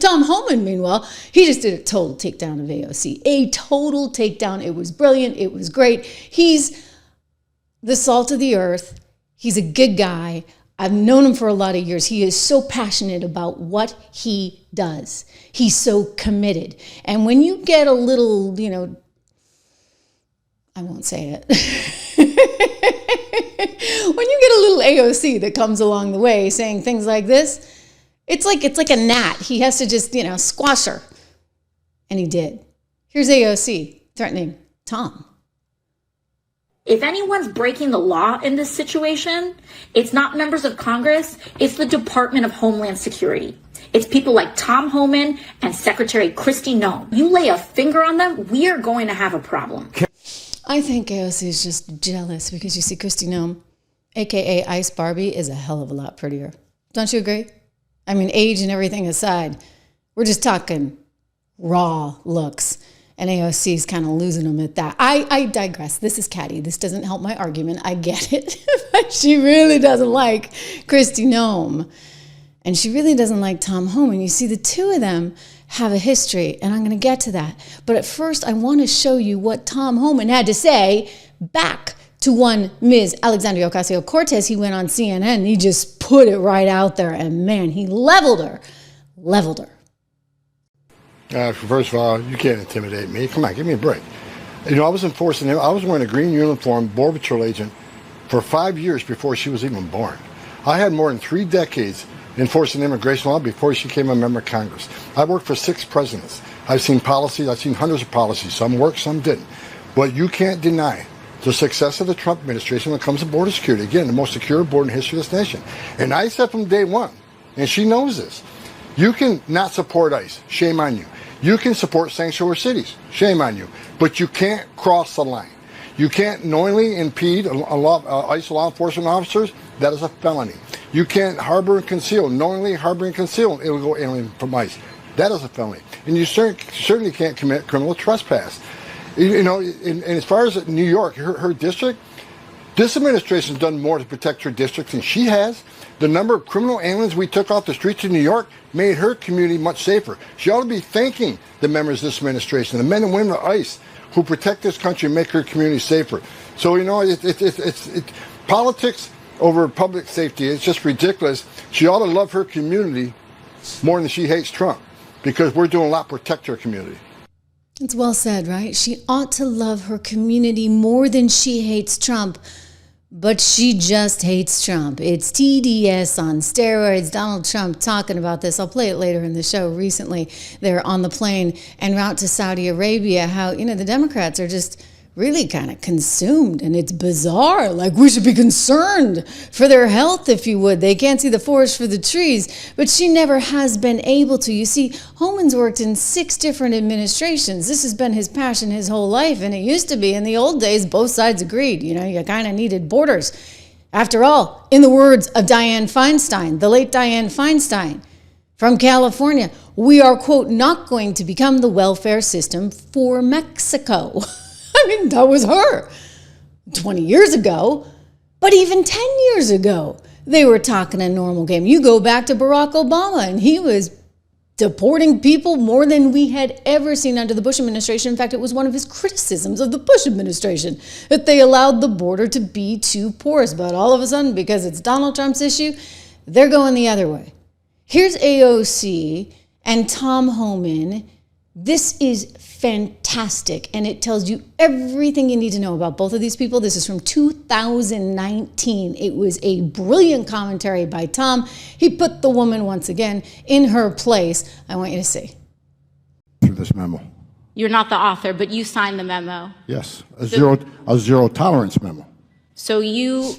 Tom Homan, meanwhile, he just did a total takedown of AOC. A total takedown. It was brilliant. It was great. He's the salt of the earth. He's a good guy. I've known him for a lot of years. He is so passionate about what he does. He's so committed. And when you get a little, I won't say it. When you get a little AOC that comes along the way saying things like this, it's like a gnat. He has to just, squash her. And he did. Here's AOC threatening Tom. If anyone's breaking the law in this situation, it's not members of Congress, it's the Department of Homeland Security. It's people like Tom Homan and Secretary Kristi Noem. You lay a finger on them, we are going to have a problem. I think AOC is just jealous because you see Kristi Noem, a.k.a. Ice Barbie, is a hell of a lot prettier. Don't you agree? I mean, age and everything aside, we're just talking raw looks. And AOC is kind of losing them at that. I digress. This is catty. This doesn't help my argument. I get it. But she really doesn't like Kristi Noem. And she really doesn't like Tom Homan. You see, the two of them have a history, and I'm going to get to that. But at first, I want to show you what Tom Homan had to say back to one Ms. Alexandria Ocasio-Cortez. He went on CNN, and he just put it right out there. And man, he leveled her. First of all, you can't intimidate me. Come on, give me a break. I was enforcing him. I was wearing a green uniform, Border Patrol agent, for 5 years before she was even born. I had more than 3 decades enforcing immigration law before she became a member of Congress. I worked for 6 presidents. I've seen policies. I've seen hundreds of policies. Some worked, some didn't. But you can't deny the success of the Trump administration when it comes to border security. Again, the most secure border in the history of this nation. And I said from day one, and she knows this, you can not support ICE. Shame on you. You can support sanctuary cities. Shame on you. But you can't cross the line. You can't knowingly impede ICE law enforcement officers. That is a felony. You can't harbor and conceal, knowingly harbor and conceal an illegal alien from ICE. That is a felony. And you certainly can't commit criminal trespass. And as far as New York, her district, this administration has done more to protect her district than she has. The number of criminal aliens we took off the streets of New York made her community much safer. She ought to be thanking the members of this administration, the men and women of ICE who protect this country and make her community safer. So, it's politics over public safety. It's just ridiculous. She ought to love her community more than she hates Trump, because we're doing a lot to protect her community. It's well said, right? She ought to love her community more than she hates Trump. But she just hates Trump. It's TDS on steroids. Donald Trump talking about this. I'll play it later in the show. Recently, they're on the plane en route to Saudi Arabia. How, the Democrats are just really kind of consumed. And it's bizarre. Like, we should be concerned for their health, if you would. They can't see the forest for the trees. But she never has been able to. You see, Homan's worked in 6 different administrations. This has been his passion his whole life. And it used to be, in the old days, both sides agreed. You kind of needed borders. After all, in the words of Dianne Feinstein, the late Dianne Feinstein from California, we are, quote, not going to become the welfare system for Mexico. I mean, that was her 20 years ago. But even 10 years ago, they were talking a normal game. You go back to Barack Obama, and he was deporting people more than we had ever seen under the Bush administration. In fact, it was one of his criticisms of the Bush administration that they allowed the border to be too porous. But all of a sudden, because it's Donald Trump's issue, they're going the other way. Here's AOC and Tom Homan. This is fantastic, and it tells you everything you need to know about both of these people. This is from 2019. It was a brilliant commentary by Tom. He put the woman once again in her place. I want you to see. Through this memo. You're not the author, but you signed the memo. Yes, a zero tolerance memo. So you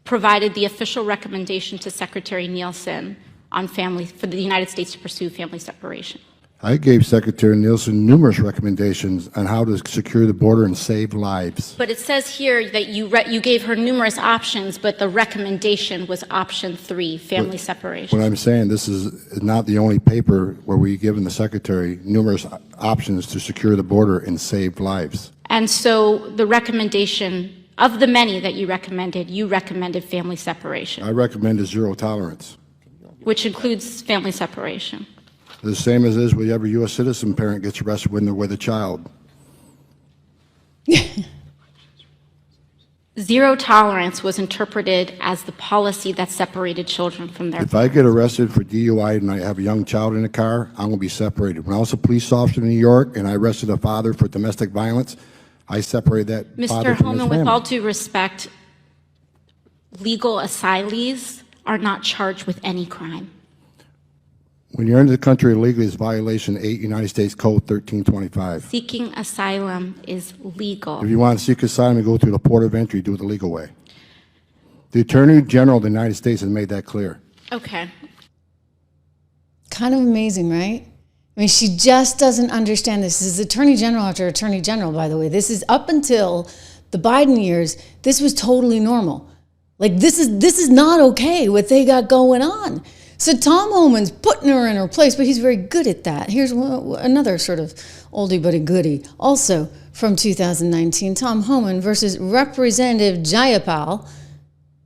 provided the official recommendation to Secretary Nielsen on for the United States to pursue family separation. I gave Secretary Nielsen numerous recommendations on how to secure the border and save lives. But it says here that you gave her numerous options, but the recommendation was option 3, family separation. What I'm saying, this is not the only paper where we've given the Secretary numerous options to secure the border and save lives. And so the recommendation, of the many that you recommended family separation. I recommended zero tolerance. Which includes family separation. The same as is with every U.S. citizen parent gets arrested when they're with a child. Zero tolerance was interpreted as the policy that separated children from their If I get arrested for DUI and I have a young child in the car, I'm going to be separated. When I was a police officer in New York and I arrested a father for domestic violence, I separated that father Mr. from his Homan, family. with all due respect, legal asylees are not charged with any crime. When you're into the country illegally, it's violation 8 United States Code 1325. Seeking asylum is legal. If you want to seek asylum, you go through the port of entry, do it the legal way. The Attorney General of the United States has made that clear. Okay. Kind of amazing, right? I mean, she just doesn't understand this. This is Attorney General after Attorney General, by the way. This is up until the Biden years. This was totally normal. Like, this is not okay what they got going on. So Tom Homan's putting her in her place, but he's very good at that. Here's another sort of oldie but a goodie. Also from 2019, Tom Homan versus Representative Jayapal,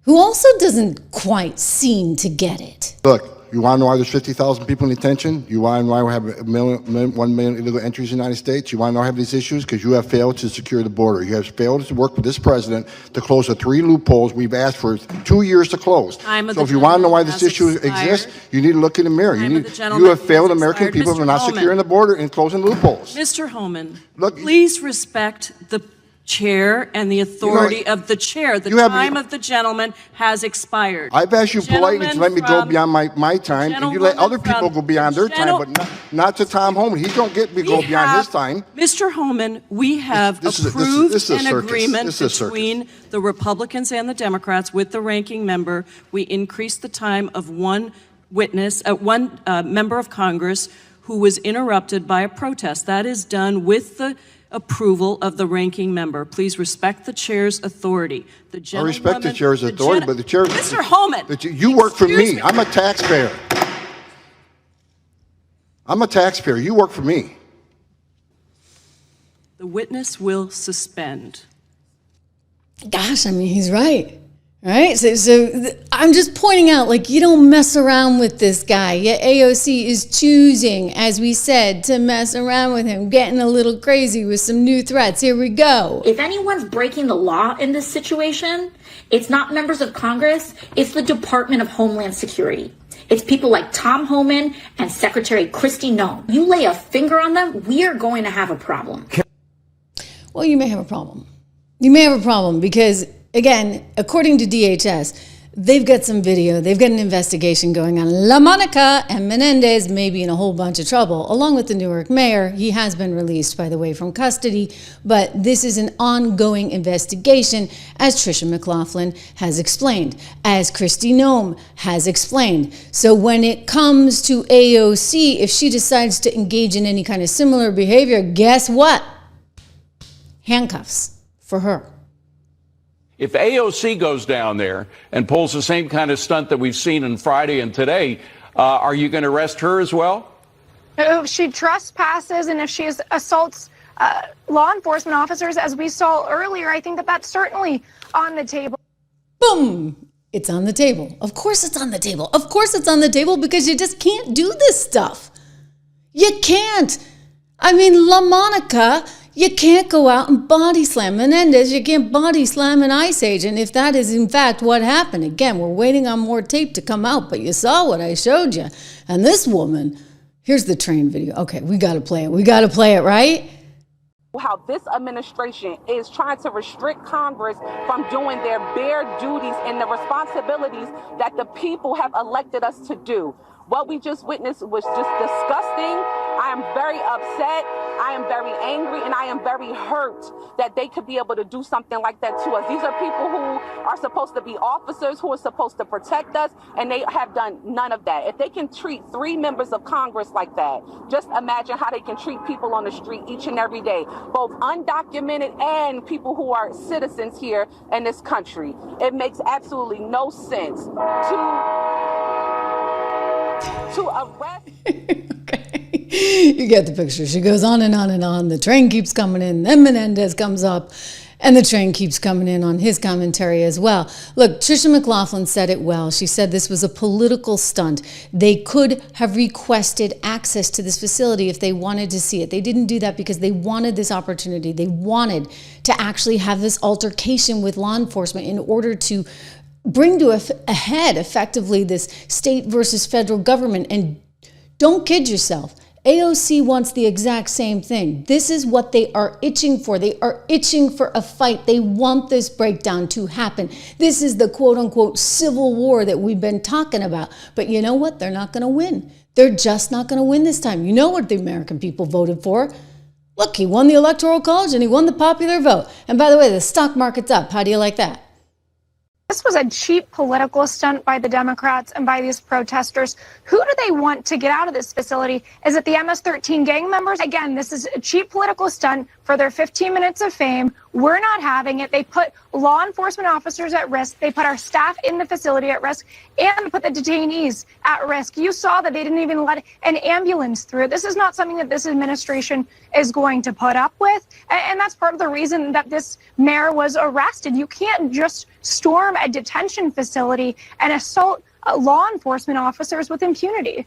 who also doesn't quite seem to get it. Look, you want to know why there's 50,000 people in detention? You want to know why we have 1 million illegal entries in the United States? You want to know why we have these issues? Because you have failed to secure the border. You have failed to work with this president to close the 3 loopholes we've asked for 2 years to close. So if you want to know why this issue exists, you need to look in the mirror. You have failed American people for not securing the border and closing loopholes. Mr. Homan, Look, please respect the chair and the authority of the chair. The time of the gentleman has expired. I've asked you politely to let me go beyond my time, and you let other people go beyond their time, but not to Tom Homan. He don't get me go beyond his time. Mr. Homan, we have approved an agreement between the Republicans and the Democrats with the ranking member. We increased the time of one member of Congress who was interrupted by a protest. That is done with the approval of the ranking member. Please respect the chair's authority. I respect the chair's authority, but the chair... Mr. Homan! You work for me. I'm a taxpayer. I'm a taxpayer. You work for me. The witness will suspend. Gosh, I mean, he's right. Right? So I'm just pointing out, like, you don't mess around with this guy. Yet AOC is choosing, as we said, to mess around with him, getting a little crazy with some new threats. Here we go. If anyone's breaking the law in this situation, it's not members of Congress, it's the Department of Homeland Security. It's people like Tom Homan and Secretary Kristi Noem. You lay a finger on them, we are going to have a problem. Well, you may have a problem. You may have a problem because, again, according to DHS, they've got some video. They've got an investigation going on. LaMonica and Menendez may be in a whole bunch of trouble, along with the Newark mayor. He has been released, by the way, from custody. But this is an ongoing investigation, as Tricia McLaughlin has explained, as Kristi Noem has explained. So when it comes to AOC, if she decides to engage in any kind of similar behavior, guess what? Handcuffs for her. If AOC goes down there and pulls the same kind of stunt that we've seen on Friday and today, are you going to arrest her as well? If she trespasses and if she assaults law enforcement officers, as we saw earlier, I think that that's certainly on the table. Boom! It's on the table. Of course it's on the table. Of course it's on the table because you just can't do this stuff. You can't. I mean, LaMonica, you can't go out and body slam Menendez. You can't body slam an ICE agent if that is in fact what happened. Again, we're waiting on more tape to come out, but you saw what I showed you. And this woman, here's the train video. Okay, we got to play it. We got to play it, right? How this administration is trying to restrict Congress from doing their bare duties and the responsibilities that the people have elected us to do. What we just witnessed was just disgusting. I am very upset. I am very angry, and I am very hurt that they could be able to do something like that to us. These are people who are supposed to be officers, who are supposed to protect us, and they have done none of that. If they can treat 3 members of Congress like that, just imagine how they can treat people on the street each and every day, both undocumented and people who are citizens here in this country. It makes absolutely no sense to arrest. Okay. You get the picture. She goes on and on and on. The train keeps coming in. Then Menendez comes up. And the train keeps coming in on his commentary as well. Look, Tricia McLaughlin said it well. She said this was a political stunt. They could have requested access to this facility if they wanted to see it. They didn't do that because they wanted this opportunity. They wanted to actually have this altercation with law enforcement in order to bring to a head effectively this state versus federal government. And don't kid yourself. AOC wants the exact same thing. This is what they are itching for. They are itching for a fight. They want this breakdown to happen. This is the quote unquote civil war that we've been talking about. But you know what? They're not going to win. They're just not going to win this time. You know what the American people voted for. Look, he won the Electoral College and he won the popular vote. And by the way, the stock market's up. How do you like that? This was a cheap political stunt by the Democrats and by these protesters. Who do they want to get out of this facility? Is it the MS-13 gang members? Again, this is a cheap political stunt for their 15 minutes of fame. We're not having it. They put law enforcement officers at risk. They put our staff in the facility at risk and put the detainees at risk. You saw that they didn't even let an ambulance through. This is not something that this administration is going to put up with. And that's part of the reason that this mayor was arrested. You can't just storm a detention facility and assault law enforcement officers with impunity.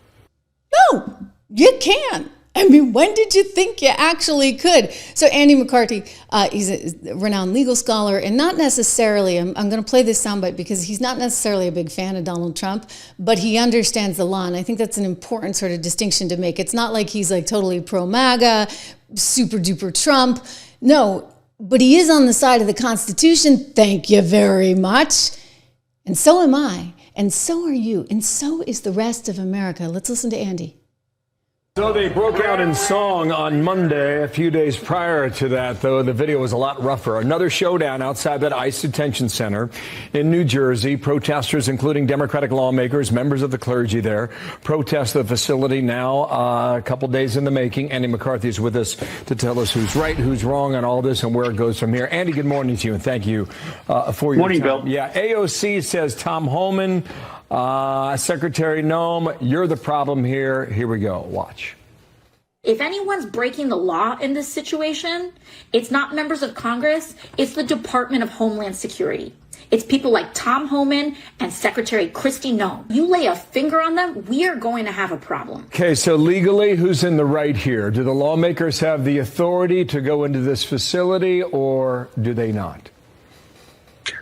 No, you can't. I mean, when did you think you actually could? So Andy McCarthy, he's a renowned legal scholar, and not necessarily, I'm going to play this soundbite because he's not necessarily a big fan of Donald Trump, but he understands the law, and I think that's an important sort of distinction to make. It's not like he's like totally pro-MAGA, super duper Trump. No, but he is on the side of the Constitution. Thank you very much. And so am I, and so are you, and so is the rest of America. Let's listen to Andy. So they broke out in song on Monday. A few days prior to that, though, the video was a lot rougher. Another showdown outside that ICE detention center in New Jersey. Protesters, including Democratic lawmakers, members of the clergy there, protest the facility now a couple days in the making. Andy McCarthy is with us to tell us who's right, who's wrong on all this and where it goes from here. Andy, good morning to you, and thank you for your morning, time. Bill. Yeah, AOC says Tom Homan, Secretary Noem, you're the problem here. Here we go. Watch. If anyone's breaking the law in this situation, it's not members of Congress, it's the Department of Homeland Security. It's people like Tom Homan and Secretary Kristi Noem. You lay a finger on them, we are going to have a problem. Okay, so legally, who's in the right here? Do the lawmakers have the authority to go into this facility, or do they not?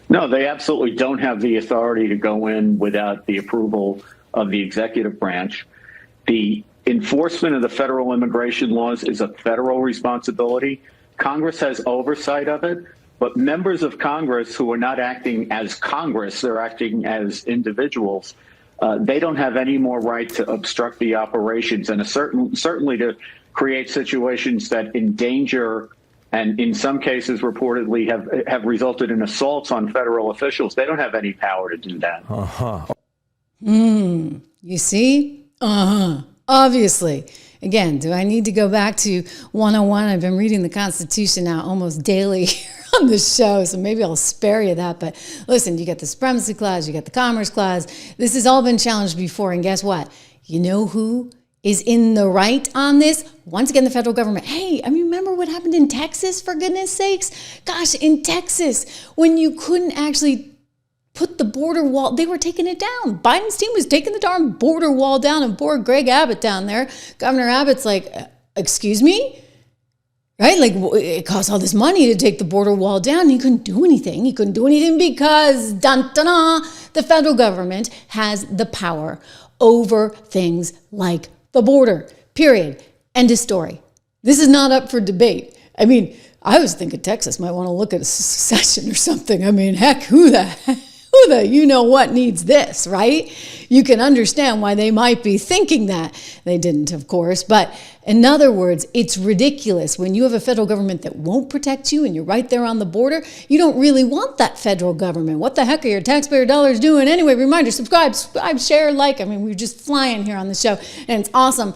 No, they absolutely don't have the authority to go in without the approval of the executive branch. The enforcement of the federal immigration laws is a federal responsibility. Congress has oversight of it, but members of Congress who are not acting as Congress, they're acting as individuals, they don't have any more right to obstruct the operations and certainly to create situations that endanger and in some cases reportedly have resulted in assaults on federal officials. They don't have any power to do that. You see? Obviously. Again, do I need to go back to 101? I've been reading the Constitution now almost daily here on the show, so maybe I'll spare you that. But listen, you got the Supremacy Clause, you got the Commerce Clause. This has all been challenged before, and guess what? You know who is in the right on this? Once again, the federal government. Hey, I mean, remember what happened in Texas, for goodness sakes? Gosh, in Texas, when you couldn't actually put the border wall, they were taking it down. Biden's team was taking the darn border wall down, and poor Greg Abbott down there, Governor Abbott's like, excuse me? Right? Like, it cost all this money to take the border wall down. He couldn't do anything. He couldn't do anything because, the federal government has the power over things like the border, period. End of story. This is not up for debate. I mean, I was thinking Texas might want to look at a secession or something. I mean, heck, who the you know what needs this, right? You can understand why they might be thinking that. They didn't, of course. But in other words, it's ridiculous. When you have a federal government that won't protect you and you're right there on the border, you don't really want that federal government. What the heck are your taxpayer dollars doing anyway? Reminder, subscribe, share, like. I mean, we're just flying here on the show, and it's awesome.